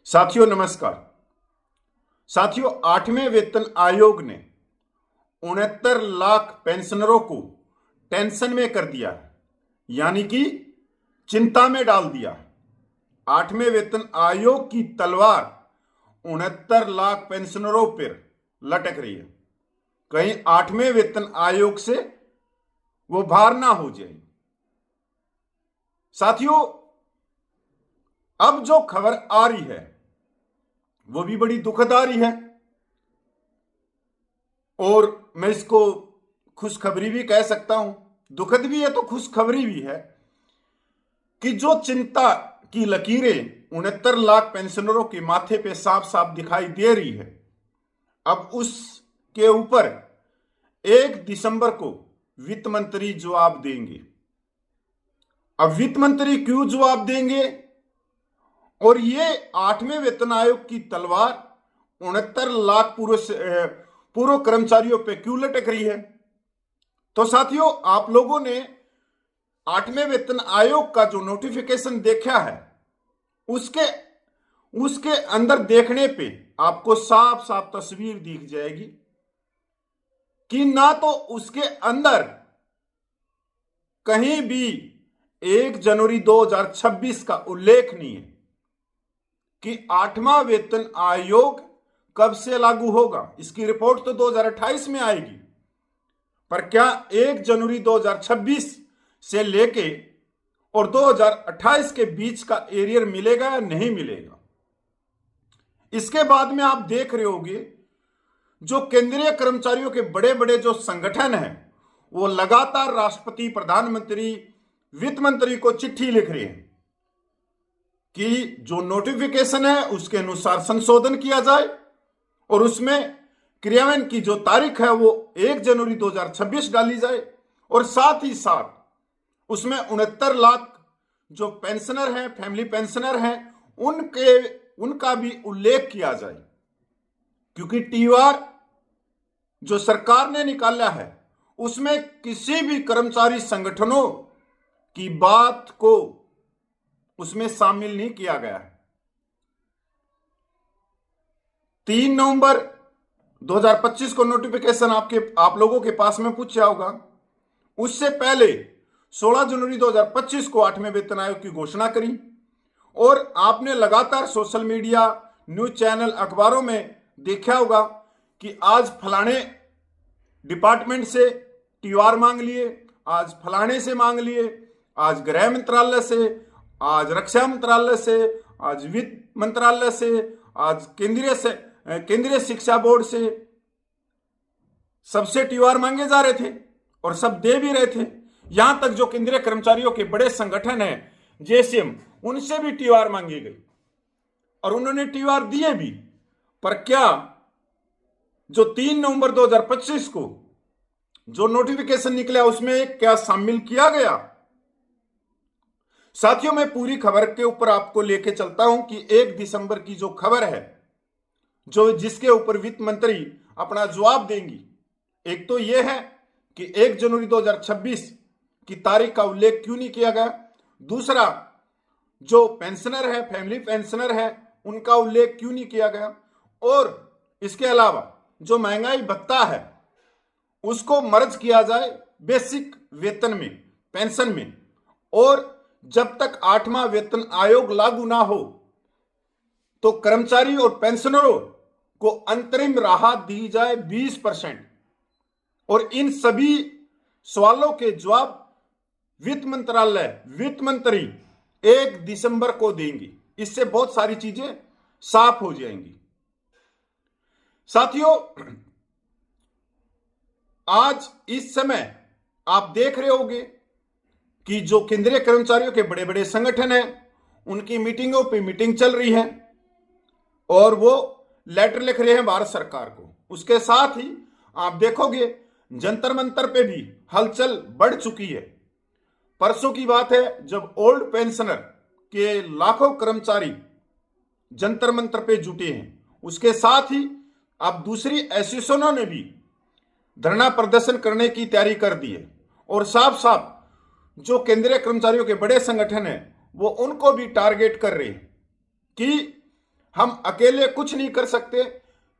साथियों नमस्कार। साथियों, 8वें वेतन आयोग ने 69 लाख पेंशनरों को टेंशन में कर दिया है, यानी कि चिंता में डाल दिया। 8वें वेतन आयोग की तलवार 69 लाख पेंशनरों पर लटक रही है। कहीं 8वें वेतन आयोग से वो भार ना हो जाए। साथियों, अब जो खबर आ रही है वो भी बड़ी दुखद आ रही है, और मैं इसको खुशखबरी भी कह सकता हूं। दुखद भी है तो खुशखबरी भी है कि जो चिंता की लकीरें 69 लाख पेंशनरों के माथे पे साफ साफ दिखाई दे रही है, अब उसके ऊपर 1 दिसंबर को वित्त मंत्री जवाब देंगे। अब वित्त मंत्री क्यों जवाब देंगे, और ये 8वें वेतन आयोग की तलवार 69 लाख पूर्व कर्मचारियों पे क्यों लटक रही है। तो साथियों, आप लोगों ने 8वें वेतन आयोग का जो नोटिफिकेशन देखा है, उसके अंदर देखने पे आपको साफ साफ तस्वीर दिख जाएगी कि ना तो उसके अंदर कहीं भी 1 जनवरी 2026 का उल्लेख नहीं है कि 8वां वेतन आयोग कब से लागू होगा। इसकी रिपोर्ट तो 2028 में आएगी, पर क्या 1 जनवरी 2026 से लेके और 2028 के बीच का एरियर मिलेगा या नहीं मिलेगा। इसके बाद में आप देख रहे होंगे जो केंद्रीय कर्मचारियों के बड़े बड़े जो संगठन हैं, वो लगातार राष्ट्रपति, प्रधानमंत्री, वित्त मंत्री को चिट्ठी लिख रहे हैं कि जो नोटिफिकेशन है उसके अनुसार संशोधन किया जाए, और उसमें क्रियान्वयन की जो तारीख है वो 1 जनवरी 2026 डाली जाए, और साथ ही साथ उसमें 69 लाख जो पेंशनर हैं, फैमिली पेंशनर हैं, उनका भी उल्लेख किया जाए। क्योंकि टीआर जो सरकार ने निकाला है उसमें किसी भी कर्मचारी संगठनों की बात को उसमें शामिल नहीं किया गया है। 3 नवंबर 2025 को नोटिफिकेशन आप लोगों के पास में पूछा होगा। उससे पहले 16 जनवरी 2025 को 8वें वेतन आयोग की घोषणा करी, और आपने लगातार सोशल मीडिया, न्यूज चैनल, अखबारों में देखा होगा कि आज फलाने डिपार्टमेंट से टीआर मांग लिए, आज फलाने से मांग लिए, आज गृह मंत्रालय से, आज रक्षा मंत्रालय से, आज वित्त मंत्रालय से, आज केंद्रीय शिक्षा बोर्ड से, सबसे टीआर मांगे जा रहे थे और सब दे भी रहे थे। यहां तक जो केंद्रीय कर्मचारियों के बड़े संगठन हैं, जेसीएम, उनसे भी टीआर मांगी गई और उन्होंने टीआर दिए भी। पर क्या जो 3 नवंबर 2025 को जो नोटिफिकेशन निकला उसमें क्या शामिल किया गया। साथियों, मैं पूरी खबर के ऊपर आपको लेके चलता हूं कि 1 दिसंबर की जो खबर है, जो जिसके ऊपर वित्त मंत्री अपना जवाब देंगी। एक तो यह है कि 1 जनवरी 2026 की तारीख का उल्लेख क्यों नहीं किया गया। दूसरा, जो पेंशनर है, फैमिली पेंशनर है, उनका उल्लेख क्यों नहीं किया गया। और इसके अलावा जो महंगाई भत्ता है उसको मर्ज किया जाए बेसिक वेतन में, पेंशन में, और जब तक 8वां वेतन आयोग लागू ना हो तो कर्मचारी और पेंशनरों को अंतरिम राहत दी जाए 20%। और इन सभी सवालों के जवाब वित्त मंत्रालय, वित्त मंत्री 1 दिसंबर को देंगी। इससे बहुत सारी चीजें साफ हो जाएंगी। साथियों, आज इस समय आप देख रहे होंगे कि जो केंद्रीय कर्मचारियों के बड़े बड़े संगठन हैं, उनकी मीटिंगों पे मीटिंग चल रही है और वो लेटर लिख रहे हैं भारत सरकार को। उसके साथ ही आप देखोगे जंतर मंतर पे भी हलचल बढ़ चुकी है। परसों की बात है जब ओल्ड पेंशनर के लाखों कर्मचारी जंतर मंतर पे जुटे हैं। उसके साथ ही अब दूसरी एसोसिएशनों ने भी धरना प्रदर्शन करने की तैयारी कर दी है, और साफ साफ जो केंद्रीय कर्मचारियों के बड़े संगठन हैं वो उनको भी टारगेट कर रहे हैं कि हम अकेले कुछ नहीं कर सकते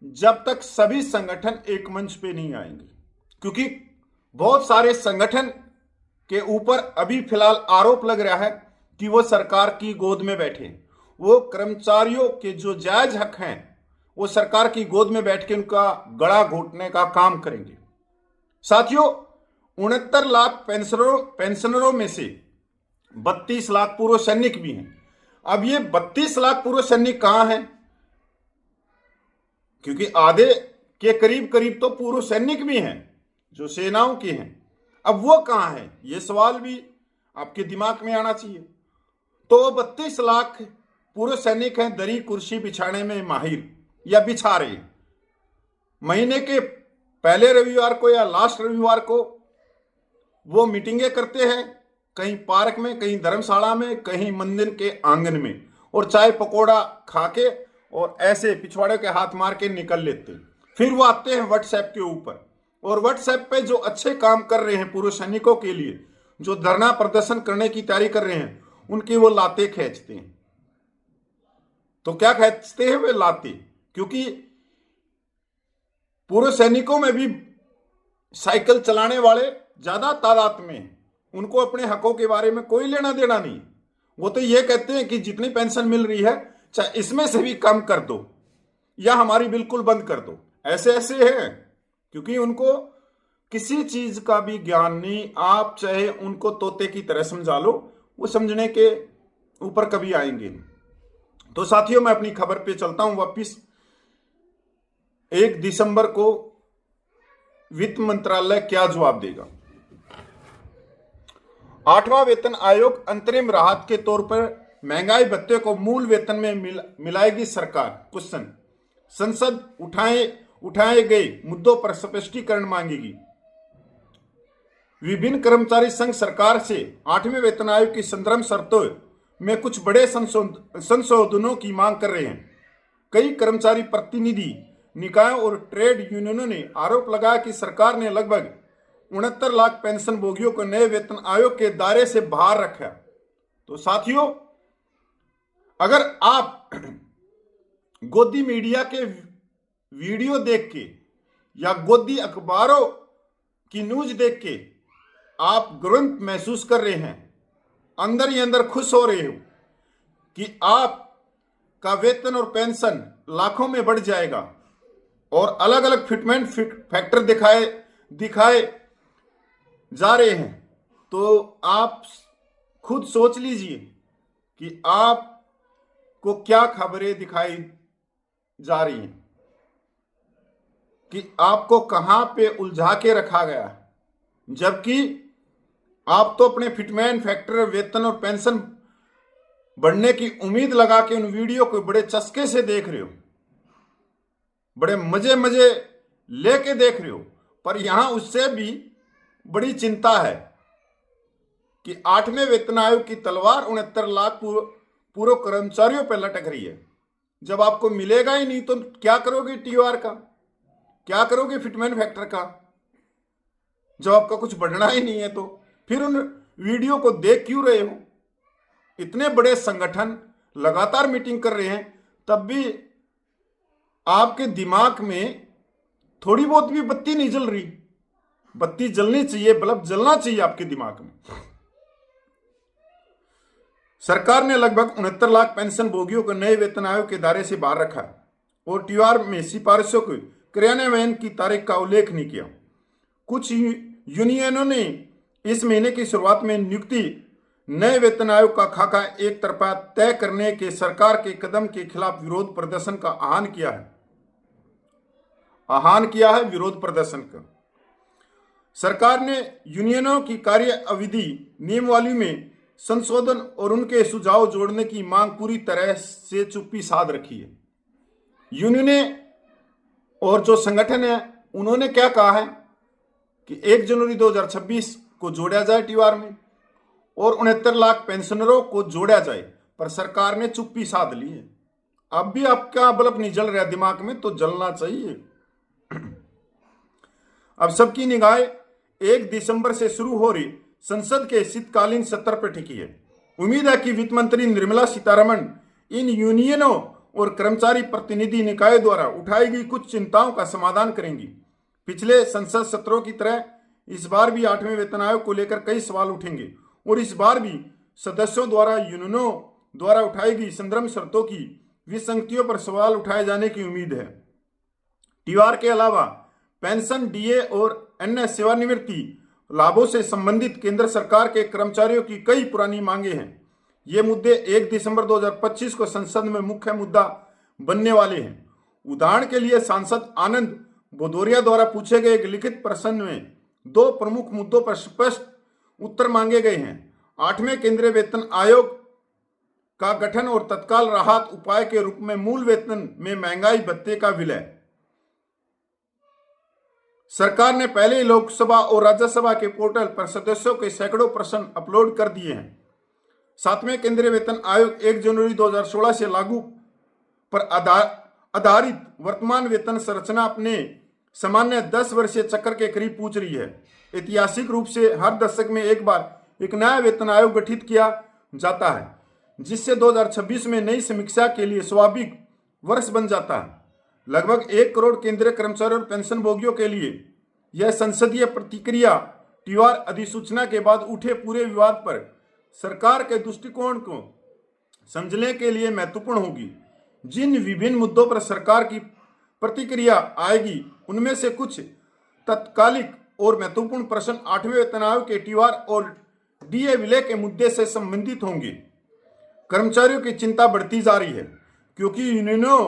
जब तक सभी संगठन एक मंच पे नहीं आएंगे, क्योंकि बहुत सारे संगठन के ऊपर अभी फिलहाल आरोप लग रहा है कि वो सरकार की गोद में बैठे, वो कर्मचारियों के जो जायज हक हैं वो सरकार की गोद में बैठ के उनका गला घोटने का काम करेंगे। साथियों, 69 लाख पेंशनरों में से 32 लाख पूर्व सैनिक भी हैं। अब ये 32 लाख पूर्व सैनिक कहां हैं? क्योंकि आधे के करीब करीब तो पूर्व सैनिक भी हैं जो सेनाओं के हैं। अब वो कहां हैं, ये सवाल भी आपके दिमाग में आना चाहिए। तो 32 लाख पूर्व सैनिक हैं दरी कुर्सी बिछाने में माहिर या बिछा रहे हैं। महीने के पहले रविवार को या लास्ट रविवार को वो मीटिंगें करते हैं, कहीं पार्क में, कहीं धर्मशाला में, कहीं मंदिर के आंगन में, और चाय पकौड़ा खा के और ऐसे पिछवाड़े के हाथ मार के निकल लेते हैं। फिर वो आते हैं व्हाट्सएप के ऊपर, और व्हाट्सएप पे जो अच्छे काम कर रहे हैं पूर्व सैनिकों के लिए, जो धरना प्रदर्शन करने की तैयारी कर रहे हैं, उनकी वो लाते खींचते हैं। तो क्या खींचते हैं वे लाते? क्योंकि पूर्व सैनिकों में भी साइकिल चलाने वाले ज्यादा तादाद में, उनको अपने हकों के बारे में कोई लेना देना नहीं। वो तो ये कहते हैं कि जितनी पेंशन मिल रही है चाहे इसमें से भी कम कर दो या हमारी बिल्कुल बंद कर दो। ऐसे ऐसे हैं, क्योंकि उनको किसी चीज का भी ज्ञान नहीं। आप चाहे उनको तोते की तरह समझा लो, वो समझने के ऊपर कभी आएंगे नहीं। तो साथियों, मैं अपनी खबर पे चलता हूं वापिस। 1 दिसंबर को वित्त मंत्रालय क्या जवाब देगा? 8वां वेतन आयोग अंतरिम राहत के तौर पर महंगाई भत्ते को मूल वेतन में मिलाएगी सरकार। क्वेश्चन, संसद उठाए गए मुद्दों पर स्पष्टीकरण मांगेगी। विभिन्न कर्मचारी संघ सरकार से 8वें वेतन आयोग की संदर्भ शर्तों में कुछ बड़े संशोधनों की मांग कर रहे हैं। कई कर्मचारी प्रतिनिधि निकायों और ट्रेड यूनियनों ने आरोप लगाया कि सरकार ने लगभग 69 लाख पेंशन भोगियों को नए वेतन आयोग के दायरे से बाहर रखा। तो साथियों, अगर आप गोदी मीडिया के वीडियो देख के या गोदी अखबारों की न्यूज देख के आप गर्व महसूस कर रहे हैं, अंदर ही अंदर खुश हो रहे हो कि आपका वेतन और पेंशन लाखों में बढ़ जाएगा और अलग अलग फिटमेंट फैक्टर दिखाए जा रहे हैं, तो आप खुद सोच लीजिए कि आपको क्या खबरें दिखाई जा रही हैं, कि आपको कहां पे उलझा के रखा गया है। जबकि आप तो अपने फिटमेंट फैक्टर, वेतन और पेंशन बढ़ने की उम्मीद लगा के उन वीडियो को बड़े चस्के से देख रहे हो, बड़े मजे लेके देख रहे हो। पर यहां उससे भी बड़ी चिंता है कि 8वें वेतन आयोग की तलवार 69 लाख पूर्व कर्मचारियों पर लटक रही है। जब आपको मिलेगा ही नहीं तो क्या करोगे TOR का, क्या करोगे फिटमेंट फैक्टर का? जब आपका कुछ बढ़ना ही नहीं है तो फिर उन वीडियो को देख क्यों रहे हो? इतने बड़े संगठन लगातार मीटिंग कर रहे हैं, तब भी आपके दिमाग में थोड़ी बहुत भी बत्ती नहीं जल रही। बत्ती जलनी चाहिए, बल्ब जलना चाहिए आपके दिमाग में। सरकार ने लगभग 69 लाख पेंशन भोगियों को नए वेतन आयोग के दायरे से बाहर रखा और TOR में सिफारिशों के क्रियान्वयन की तारीख का उल्लेख नहीं किया। कुछ यूनियनों ने इस महीने की शुरुआत में नियुक्ति नए वेतन आयोग का खाका एक तरफा तय करने के सरकार के कदम के खिलाफ विरोध प्रदर्शन का आह्वान किया है विरोध प्रदर्शन का। सरकार ने यूनियनों की कार्य अवधि नियमावली में संशोधन और उनके सुझाव जोड़ने की मांग पूरी तरह से चुप्पी साध रखी है। यूनियनें और जो संगठन है उन्होंने क्या कहा है कि 1 जनवरी 2026 को जोड़ा जाए TOR में और 69 लाख पेंशनरों को जोड़ा जाए, पर सरकार ने चुप्पी साध ली है। अब भी आपका बल्ब नहीं जल रहा दिमाग में, तो जलना चाहिए। अब सबकी निगाहें 1 दिसंबर से शुरू हो रही संसद के शीतकालीन सत्र पर टिकी है। उम्मीद है कि वित्त मंत्री निर्मला सीतारमण इन यूनियनों और कर्मचारी प्रतिनिधि निकाय द्वारा उठाई गई कुछ चिंताओं का समाधान करेंगी। पिछले संसद सत्रों की तरह इस बार भी 8वें वेतन आयोग को लेकर कई सवाल उठेंगे और इस बार भी सदस्यों द्वारा यूनियनों द्वारा उठाई गई संदर्भ शर्तों की विसंगतियों पर सवाल उठाए जाने की उम्मीद है। टीआर के अलावा पेंशन, डीए और अन्य सेवानिवृत्ति लाभों से संबंधित केंद्र सरकार के कर्मचारियों की कई पुरानी मांगे हैं। ये मुद्दे 1 दिसंबर 2025 को संसद में मुख्य मुद्दा बनने वाले हैं। उदाहरण के लिए सांसद आनंद भदौरिया द्वारा पूछे गए एक लिखित प्रश्न में 2 प्रमुख मुद्दों पर स्पष्ट उत्तर मांगे गए हैं। 8वें केंद्रीय वेतन आयोग का गठन और तत्काल राहत उपाय के रूप में मूल वेतन में महंगाई भत्ते का विलय। सरकार ने पहले ही लोकसभा और राज्यसभा के पोर्टल पर सदस्यों के सैकड़ों प्रश्न अपलोड कर दिए हैं। 7वें केंद्रीय वेतन आयोग 1 जनवरी 2016 से लागू पर आधारित वर्तमान वेतन संरचना अपने सामान्य 10 वर्षीय चक्र के करीब पहुंच रही है। ऐतिहासिक रूप से हर दशक में एक बार एक नया वेतन आयोग गठित किया जाता है, जिससे 2026 में नई समीक्षा के लिए स्वाभाविक वर्ष बन जाता है। लगभग 1 करोड़ केंद्रीय कर्मचारी और पेंशन भोगियों के लिए यह संसदीय प्रतिक्रिया टीआर अधिसूचना के बाद उठे पूरे विवाद पर सरकार के दृष्टिकोण को समझने के लिए महत्वपूर्ण होगी। जिन विभिन्न मुद्दों पर सरकार की प्रतिक्रिया आएगी उनमें से कुछ तत्कालिक और महत्वपूर्ण प्रश्न 8वें वेतन आयोग के टीआर और डीए विलय के मुद्दे से संबंधित होंगे। कर्मचारियों की चिंता बढ़ती जा रही है क्योंकि यूनियनों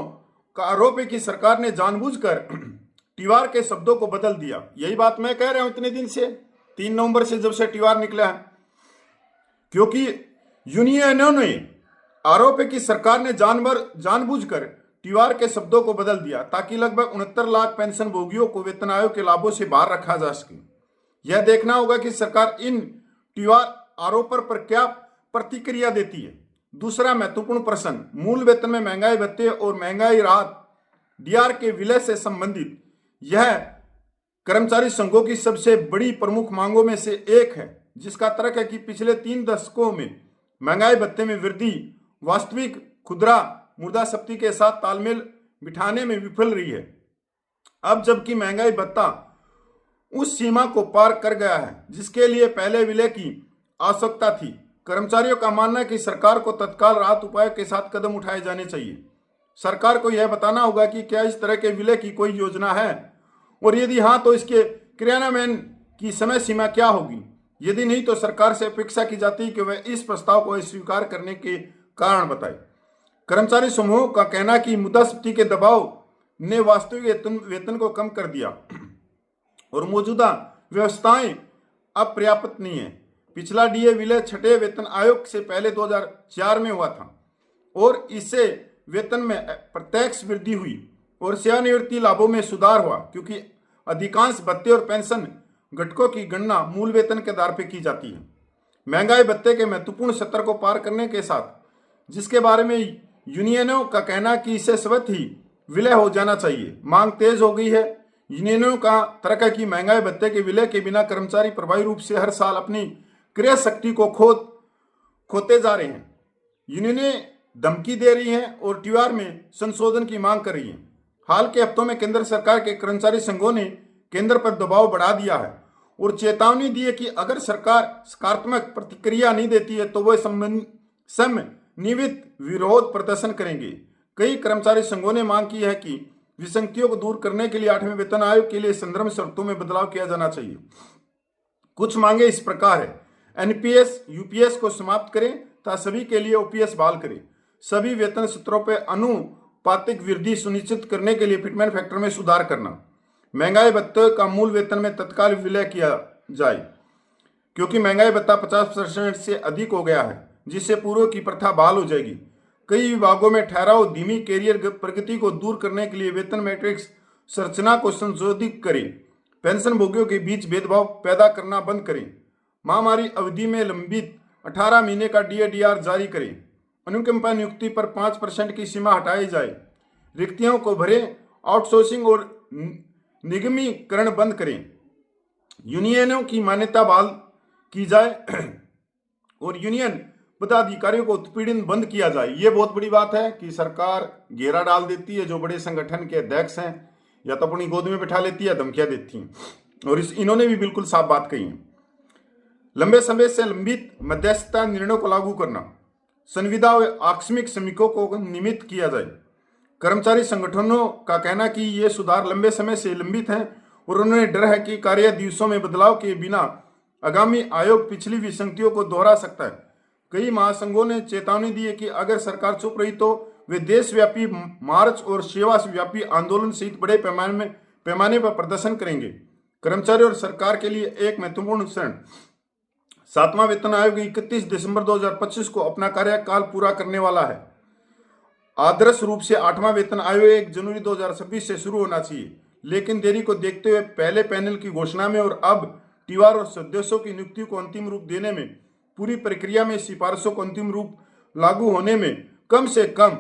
का आरोप है कि सरकार ने जानबूझकर टीआर के शब्दों को बदल दिया। यही बात मैं कह रहा हूं इतने दिन से, 3 नवंबर से जब से टीआर निकला है, क्योंकि यूनियनों ने आरोप है कि सरकार ने जानबूझकर टीआर के शब्दों को बदल दिया ताकि लगभग 69 लाख पेंशन भोगियों को वेतन आयोग के लाभों से बाहर रखा जा सके। यह देखना होगा कि सरकार इन टीआर आरोपों पर क्या प्रतिक्रिया देती है। दूसरा महत्वपूर्ण प्रश्न मूल वेतन में महंगाई भत्ते और महंगाई राहत डीआर के विलय से संबंधित यह कर्मचारी संघों की सबसे बड़ी प्रमुख मांगों में से एक है, जिसका तर्क है कि पिछले 3 दशकों में महंगाई भत्ते में वृद्धि वास्तविक खुदरा मुद्रास्फीति के साथ तालमेल बिठाने में विफल रही है। अब जबकि महंगाई भत्ता उस सीमा को पार कर गया है जिसके लिए पहले विलय की आवश्यकता थी, कर्मचारियों का मानना है कि सरकार को तत्काल राहत उपाय के साथ कदम उठाए जाने चाहिए। सरकार को यह बताना होगा कि क्या इस तरह के विलय की कोई योजना है और यदि हाँ तो इसके क्रियान्वयन की समय सीमा क्या होगी। यदि नहीं तो सरकार से अपेक्षा की जाती है कि वह इस प्रस्ताव को अस्वीकार करने के कारण बताए। कर्मचारी समूह का कहना कि मुद्रास्फीति के दबाव ने वास्तविक वेतन को कम कर दिया और मौजूदा व्यवस्थाएं अब पर्याप्त नहीं है। पिछला डीए विलय 6ठे वेतन आयोग से पहले 2004 में हुआ था और इससे वेतन में प्रत्यक्ष वृद्धि हुई और सेवानिवृत्ति लाभों में सुधार हुआ, क्योंकि अधिकांश भत्ते और पेंशन घटकों की गणना मूल वेतन के आधार पर की जाती है। महंगाई भत्ते के महत्वपूर्ण स्तर को पार करने के साथ, जिसके बारे में यूनियनों का कहना कि इसे स्वतः ही विलय हो जाना चाहिए, मांग तेज हो गई है। यूनियनों का तर्क है कि महंगाई भत्ते के विलय के बिना कर्मचारी प्रभावी रूप से हर साल अपनी क्रय शक्ति को खोते जा रहे हैं। यूनियनें धमकी दे रही हैं और टीआर में संशोधन की मांग कर रही हैं। हाल के हफ्तों में केंद्र सरकार के कर्मचारी संघों ने केंद्र पर दबाव बढ़ा दिया है और चेतावनी दी है कि अगर सरकार सकारात्मक प्रतिक्रिया नहीं देती है तो वह समन्वित विरोध प्रदर्शन करेंगे। कई कर्मचारी संघों ने मांग की है कि विसंगतियों को दूर करने के लिए 8वें वेतन आयोग के लिए संदर्भ शर्तों में बदलाव किया जाना चाहिए। कुछ मांगे इस प्रकार है: एनपीएस यूपीएस को समाप्त करें तथा सभी के लिए ओपीएस बहाल करें। सभी वेतन सूत्रों पर अनुपातिक वृद्धि सुनिश्चित करने के लिए फिटमेंट फैक्टर में सुधार करना। महंगाई भत्ते का मूल वेतन में तत्काल विलय किया जाए, क्योंकि महंगाई भत्ता 50% से अधिक हो गया है, जिससे पूर्व की प्रथा बहाल हो जाएगी। कई विभागों में ठहराव धीमी कैरियर प्रगति को दूर करने के लिए वेतन मैट्रिक्स संरचना को संशोधित करें। पेंशन भोगियों के बीच भेदभाव पैदा करना बंद करें। महामारी अवधि में लंबित 18 महीने का डीए-डीआर जारी करें। अनुकंपा नियुक्ति पर 5% की सीमा हटाई जाए। रिक्तियों को भरें। आउटसोर्सिंग और निगमीकरण बंद करें। यूनियनों की मान्यता बहाल की जाए और यूनियन पदाधिकारियों को उत्पीड़न बंद किया जाए। ये बहुत बड़ी बात है कि सरकार घेरा डाल देती है, जो बड़े संगठन के अध्यक्ष हैं या तो अपनी गोद में बैठा लेती है, धमकियां देती हैं, और इन्होंने भी बिल्कुल साफ बात कही है। लंबे समय से लंबित मध्यस्थता निर्णयों को लागू करना, संविदा व आकस्मिक श्रमिकों को नियमित किया जाए। कर्मचारी संगठनों का कहना कि ये सुधार लंबे समय से लंबित हैं और उन्हें डर है कि कार्य दिवसों में बदलाव के बिना आगामी आयोग पिछली विसंगतियों को दोहरा सकता है। कई महासंघों ने चेतावनी दी है कि अगर सरकार चुप रही तो वे देशव्यापी मार्च और सेवा व्यापी आंदोलन सहित बड़े पैमाने पर प्रदर्शन करेंगे। कर्मचारी और सरकार के लिए एक महत्वपूर्ण क्षण, 7वां वेतन आयोग 31 दिसंबर 2025 को अपना कार्यकाल पूरा करने वाला है। आदर्श रूप से 8वां वेतन आयोग 1 जनवरी 2026 से शुरू होना चाहिए, लेकिन देरी को देखते हुए पहले पैनल की घोषणा में और अब टीवार और सदस्यों की नियुक्ति को अंतिम रूप देने में, पूरी प्रक्रिया में सिफारिशों को अंतिम रूप लागू होने में कम से कम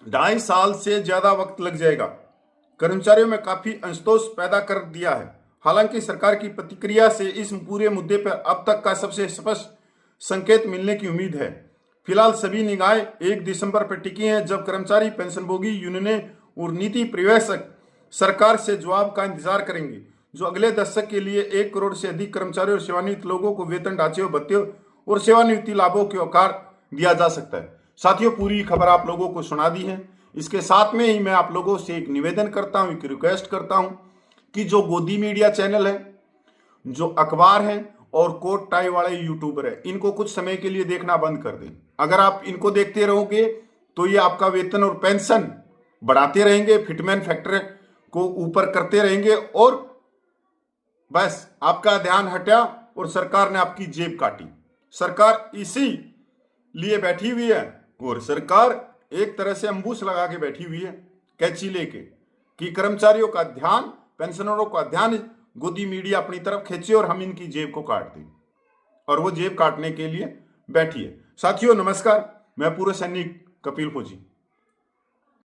2.5 साल से ज्यादा वक्त लग जाएगा। कर्मचारियों में काफी असंतोष पैदा कर दिया है। हालांकि सरकार की प्रतिक्रिया से इस पूरे मुद्दे पर अब तक का सबसे स्पष्ट संकेत मिलने की उम्मीद है। फिलहाल सभी निगाहें 1 दिसंबर पर टिकी हैं, जब कर्मचारी पेंशनभोगी यूनियनें और नीति प्रवेशक सरकार से जवाब का इंतजार करेंगे, जो अगले दशक के लिए 1 करोड़ से अधिक कर्मचारियों और सेवानिवृत्त लोगों को वेतन ढांचे, भत्ते और सेवानिवृत्ति लाभों के आकार दिया जा सकता है। साथियों, पूरी खबर आप लोगों को सुना दी है। इसके साथ में ही मैं आप लोगों से एक निवेदन करता हूं, एक रिक्वेस्ट करता हूं कि जो गोदी मीडिया चैनल है, जो अखबार है और कोट टाई वाले यूट्यूबर है, इनको कुछ समय के लिए देखना बंद कर दें। अगर आप इनको देखते रहोगे तो ये आपका वेतन और पेंशन बढ़ाते रहेंगे, फिटमैन फैक्टर को ऊपर करते रहेंगे और बस आपका ध्यान हटा और सरकार ने आपकी जेब काटी। सरकार इसी लिए बैठी हुई है और सरकार एक तरह से अंबुश लगा के बैठी हुई है, कैंची लेके, कि कर्मचारियों का ध्यान, पेंशनरों का ध्यान गोदी मीडिया अपनी तरफ खींचे और हम इनकी जेब को काट दें, और वो जेब काटने के लिए बैठी है। साथियों नमस्कार, मैं पूर्व सैनिक कपिल फौजी।